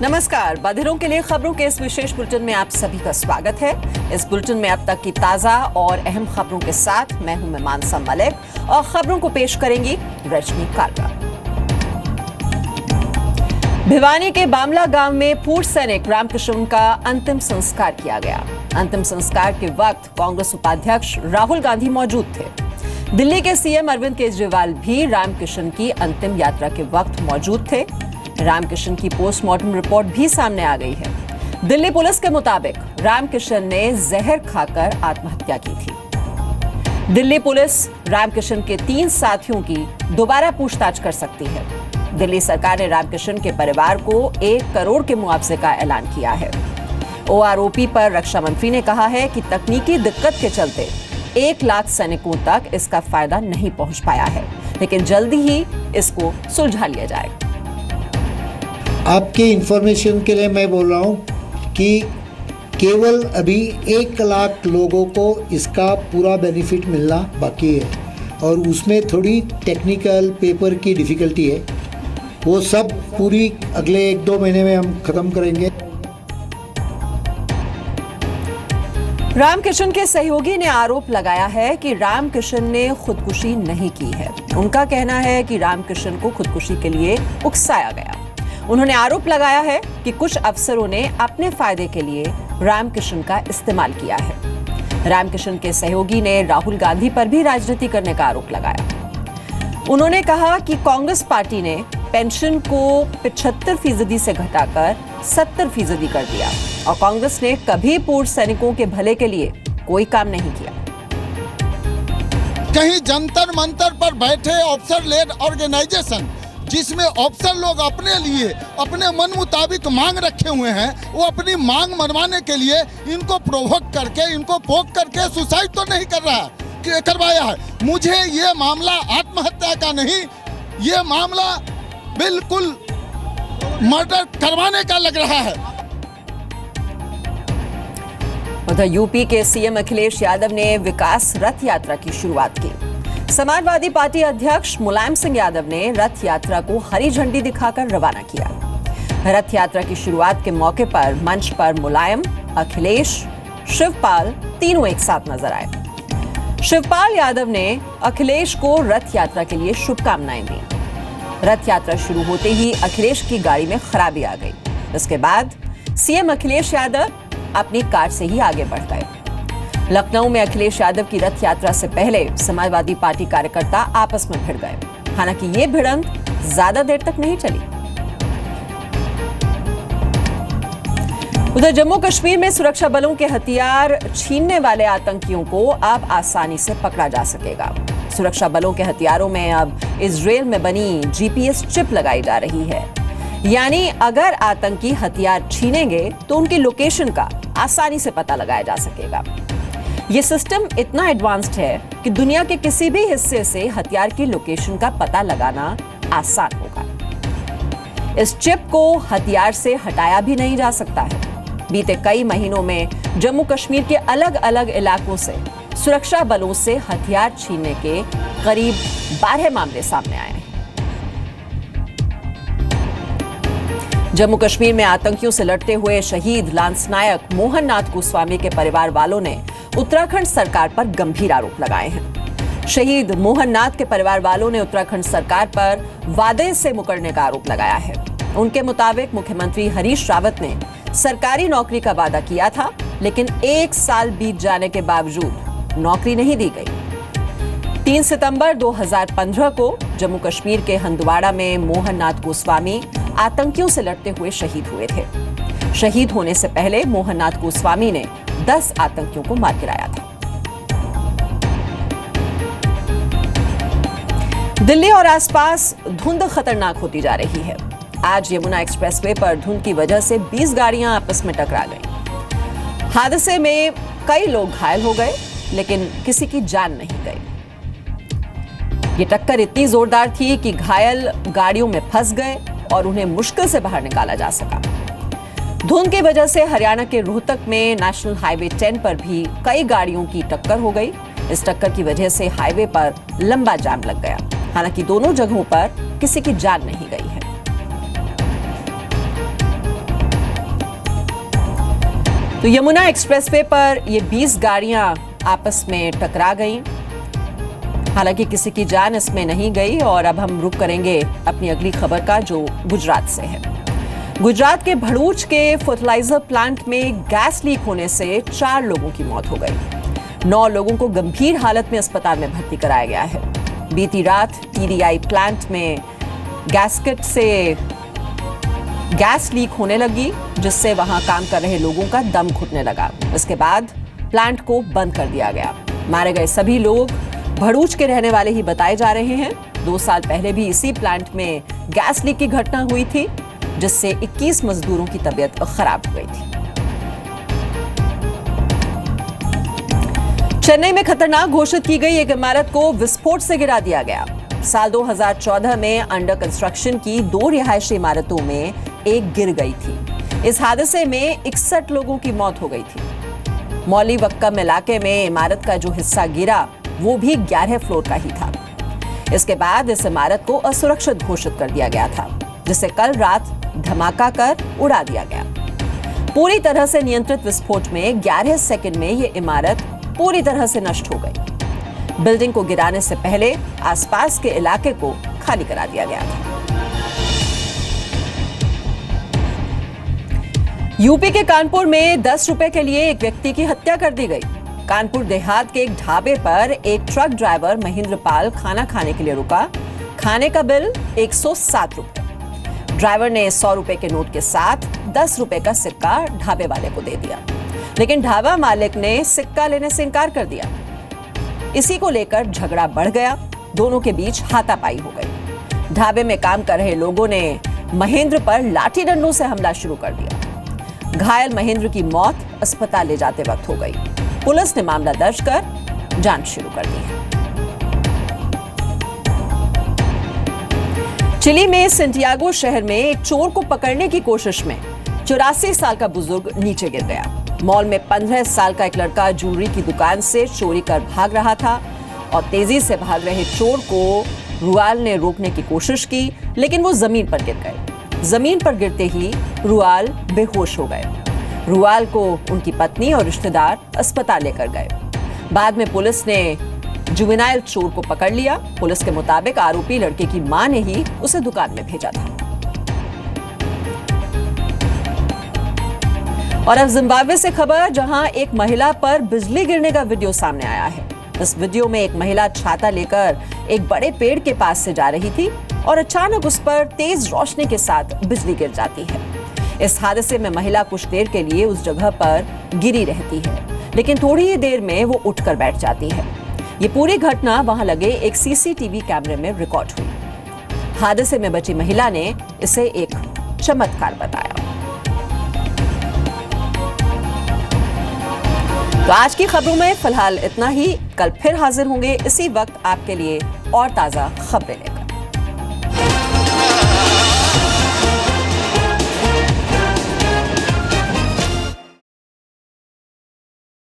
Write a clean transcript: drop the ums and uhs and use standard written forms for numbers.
नमस्कार, बधिरों के लिए खबरों के इस विशेष बुलेटिन में आप सभी का स्वागत है। इस बुलेटिन में अब तक की ताजा और अहम खबरों के साथ मैं हूं मानसा मलिक और खबरों को पेश करेंगी रजनी कालरा। भिवानी के बामला गांव में पूर्व सैनिक रामकिशन का अंतिम संस्कार किया गया। अंतिम संस्कार के वक्त कांग्रेस उपाध्यक्ष राहुल गांधी मौजूद थे। दिल्ली के सीएम अरविंद केजरीवाल भी रामकिशन की अंतिम यात्रा के वक्त मौजूद थे। रामकिशन की पोस्टमार्टम रिपोर्ट भी सामने आ गई है। दिल्ली पुलिस के मुताबिक रामकिशन ने जहर खाकर आत्महत्या की थी। दिल्ली पुलिस रामकिशन के 3 साथियों की दोबारा पूछताछ कर सकती है। दिल्ली सरकार ने रामकिशन के परिवार को 1 करोड़ के मुआवजे का ऐलान किया है। ओआरओपी पर रक्षा मंत्री ने कहा है कि तकनीकी दिक्कत के चलते 1 लाख सैनिकों तक इसका फायदा नहीं पहुंच पाया है, लेकिन जल्दी ही इसको सुलझा लिया जाएगा। आपके इंफॉर्मेशन के लिए मैं बोल रहा हूँ कि केवल अभी 1 लाख लोगों को इसका पूरा बेनिफिट मिलना बाकी है और उसमें थोड़ी टेक्निकल पेपर की डिफ़िकल्टी है। वो सब पूरी अगले 1-2 महीने में हम ख़त्म करेंगे। रामकिशन के सहयोगी ने आरोप लगाया है कि रामकिशन ने खुदकुशी नहीं की है। उनका कहना है कि रामकिशन को खुदकुशी के लिए उकसाया गया। उन्होंने आरोप लगाया है कि कुछ अफसरों ने अपने फायदे के लिए रामकिशन का इस्तेमाल किया है। रामकिशन के सहयोगी ने राहुल गांधी पर भी राजनीति करने का आरोप लगाया। उन्होंने कहा कि कांग्रेस पार्टी ने पेंशन को 75% से घटाकर 70% कर दिया और कांग्रेस ने कभी पूर्व सैनिकों के भले के लिए कोई काम नहीं किया। कहीं जंतर मंतर पर बैठे ऑफिसर लेड ऑर्गेनाइजेशन जिसमें अफसर लोग अपने लिए अपने मन मुताबिक मांग रखे हुए हैं, वो अपनी मांग मनवाने के लिए इनको प्रोवोक करके, इनको पोक करके सुसाइड तो नहीं करवाया है। मुझे ये मामला आत्महत्या का नहीं, ये मामला बिल्कुल मर्डर करवाने का लग रहा है। उधर यूपी के सीएम अखिलेश यादव ने विकास रथ यात्रा की शुरुआत की। समाजवादी पार्टी अध्यक्ष मुलायम सिंह यादव ने रथ यात्रा को हरी झंडी दिखाकर रवाना किया। रथ यात्रा की शुरुआत के मौके पर मंच पर मुलायम, अखिलेश, शिवपाल तीनों एक साथ नजर आए। शिवपाल यादव ने अखिलेश को रथ यात्रा के लिए शुभकामनाएं दी। रथ यात्रा शुरू होते ही अखिलेश की गाड़ी में खराबी आ गई। इसके बाद सीएम अखिलेश यादव अपनी कार से ही आगे बढ़ गए। लखनऊ में अखिलेश यादव की रथ यात्रा से पहले समाजवादी पार्टी कार्यकर्ता आपस में भिड़ गए। हालांकि ये भिड़ंत ज्यादा देर तक नहीं चली। उधर जम्मू कश्मीर में सुरक्षा बलों के हथियार छीनने वाले आतंकियों को अब आसानी से पकड़ा जा सकेगा। सुरक्षा बलों के हथियारों में अब इजरायल में बनी जीपीएस चिप लगाई जा रही है। यानी अगर आतंकी हथियार छीनेंगे तो उनकी लोकेशन का आसानी से पता लगाया जा सकेगा। ये सिस्टम इतना एडवांस्ड है कि दुनिया के किसी भी हिस्से से हथियार की लोकेशन का पता लगाना आसान होगा। इस चिप को हथियार से हटाया भी नहीं जा सकता है। बीते कई महीनों में जम्मू कश्मीर के अलग अलग इलाकों से सुरक्षा बलों से हथियार छीनने के करीब 12 मामले सामने आए हैं। जम्मू कश्मीर में आतंकियों से लड़ते हुए शहीद लांस नायक मोहन नाथ गोस्वामी के परिवार वालों ने उत्तराखंड सरकार पर गंभीर आरोप लगाए हैं। शहीद मोहन नाथ के परिवार वालों ने उत्तराखंड सरकार पर वादे से मुकरने का आरोप लगाया है। उनके मुताबिक मुख्यमंत्री हरीश रावत ने सरकारी नौकरी का वादा किया था, लेकिन 1 साल बीत जाने के बावजूद नौकरी नहीं दी गई। 3 सितंबर 2015 को जम्मू कश्मीर के हंदवाड़ा में मोहन नाथ गोस्वामी आतंकियों से लड़ते हुए शहीद हुए थे। शहीद होने से पहले मोहन नाथ गोस्वामी ने 10 आतंकियों को मार गिराया था। दिल्ली और आसपास धुंध खतरनाक होती जा रही है। आज यमुना एक्सप्रेसवे पर धुंध की वजह से 20 गाड़ियां आपस में टकरा गईं। हादसे में कई लोग घायल हो गए, लेकिन किसी की जान नहीं गई। ये टक्कर इतनी जोरदार थी कि घायल गाड़ियों में फंस गए और उन्हें मुश्किल से बाहर निकाला जा सका। धुंध की वजह से हरियाणा के रोहतक में नेशनल हाईवे 10 पर भी कई गाड़ियों की टक्कर हो गई। इस टक्कर की वजह से हाईवे पर लंबा जाम लग गया। हालांकि दोनों जगहों पर किसी की जान नहीं गई है। तो यमुना एक्सप्रेसवे पर ये 20 गाड़ियां आपस में टकरा गईं। हालांकि किसी की जान इसमें नहीं गई। और अब हम रुख करेंगे अपनी अगली खबर का, जो गुजरात से है। गुजरात के भड़ूच के फर्टिलाइजर प्लांट में गैस लीक होने से 4 लोगों की मौत हो गई। 9 लोगों को गंभीर हालत में अस्पताल में भर्ती कराया गया है। बीती रात TDI प्लांट में गैसकेट से गैस लीक होने लगी, जिससे वहां काम कर रहे लोगों का दम घुटने लगा। इसके बाद प्लांट को बंद कर दिया गया। मारे गए सभी लोग भड़ूच के रहने वाले ही बताए जा रहे हैं। 2 साल पहले भी इसी प्लांट में गैस लीक की घटना हुई थी, जिससे 21 मजदूरों की तबीयत खराब हो गई थी। चेन्नई में खतरनाक घोषित की गई एक इमारत को विस्फोट से गिरा दिया गया। साल 2014 में अंडर कंस्ट्रक्शन की 2 रिहायशी इमारतों में एक गिर गई थी। इस हादसे में 61 लोगों की मौत हो गई थी। मौलीवक्कम इलाके में इमारत का जो हिस्सा गिरा वो भी 11 फ्लोर का ही था। इसके बाद इस इमारत को असुरक्षित घोषित कर दिया गया था, जिसे कल रात धमाका कर उड़ा दिया गया। पूरी तरह से नियंत्रित विस्फोट में 11 सेकंड में ये इमारत पूरी तरह से नष्ट हो गई। बिल्डिंग को गिराने से पहले आसपास के इलाके को खाली करा दिया गया था। यूपी के कानपुर में 10 रुपए के लिए एक व्यक्ति की हत्या कर दी गई। कानपुर देहात के एक ढाबे पर एक ट्रक ड्राइवर महेंद्र पाल खाना खाने के लिए रुका। खाने का बिल 107 रुपए। ड्राइवर ने 100 रुपए के नोट के साथ 10 रुपए का सिक्का ढाबे वाले को दे दिया, लेकिन ढाबा मालिक ने सिक्का लेने से इनकार कर दिया। इसी को लेकर झगड़ा बढ़ गया। दोनों के बीच हाथापाई हो गई। ढाबे में काम कर रहे लोगों ने महेंद्र पर लाठी डंडों से हमला शुरू कर दिया। घायल महेंद्र की मौत अस्पताल ले जाते वक्त हो गई। पुलिस ने मामला दर्ज कर जांच शुरू कर दी है। चिली में सेंटियागो शहर में एक चोर को पकड़ने की कोशिश में 84 साल का बुजुर्ग नीचे गिर गया। मॉल में 15 साल का एक लड़का ज्वेलरी की दुकान से चोरी कर भाग रहा था और तेजी से भाग रहे चोर को रुआल ने रोकने की कोशिश की, लेकिन वो जमीन पर गिर गए। जमीन पर गिरते ही रुआल बेहोश हो गए। रुआल को उनकी पत्नी और रिश्तेदार अस्पताल लेकर गए। बाद में पुलिस ने जुवेनाइल चोर को पकड़ लिया। पुलिस के मुताबिक आरोपी लड़के की मां ने ही उसे दुकान में भेजा था। और अब जिम्बाब्वे से खबर, जहां एक महिला पर बिजली गिरने का वीडियो सामने आया है। इस वीडियो में एक महिला छाता लेकर एक बड़े पेड़ के पास से जा रही थी और अचानक उस पर तेज रोशनी के साथ बिजली गिर जाती है। इस हादसे में महिला कुछ देर के लिए उस जगह पर गिरी रहती है, लेकिन थोड़ी ही देर में वो उठकर बैठ जाती है। ये पूरी घटना वहां लगे एक CCTV कैमरे में रिकॉर्ड हुई। हादसे में बची महिला ने इसे एक चमत्कार बताया। तो आज की खबरों में फिलहाल इतना ही। कल फिर हाजिर होंगे इसी वक्त आपके लिए और ताजा खबरें लेकर।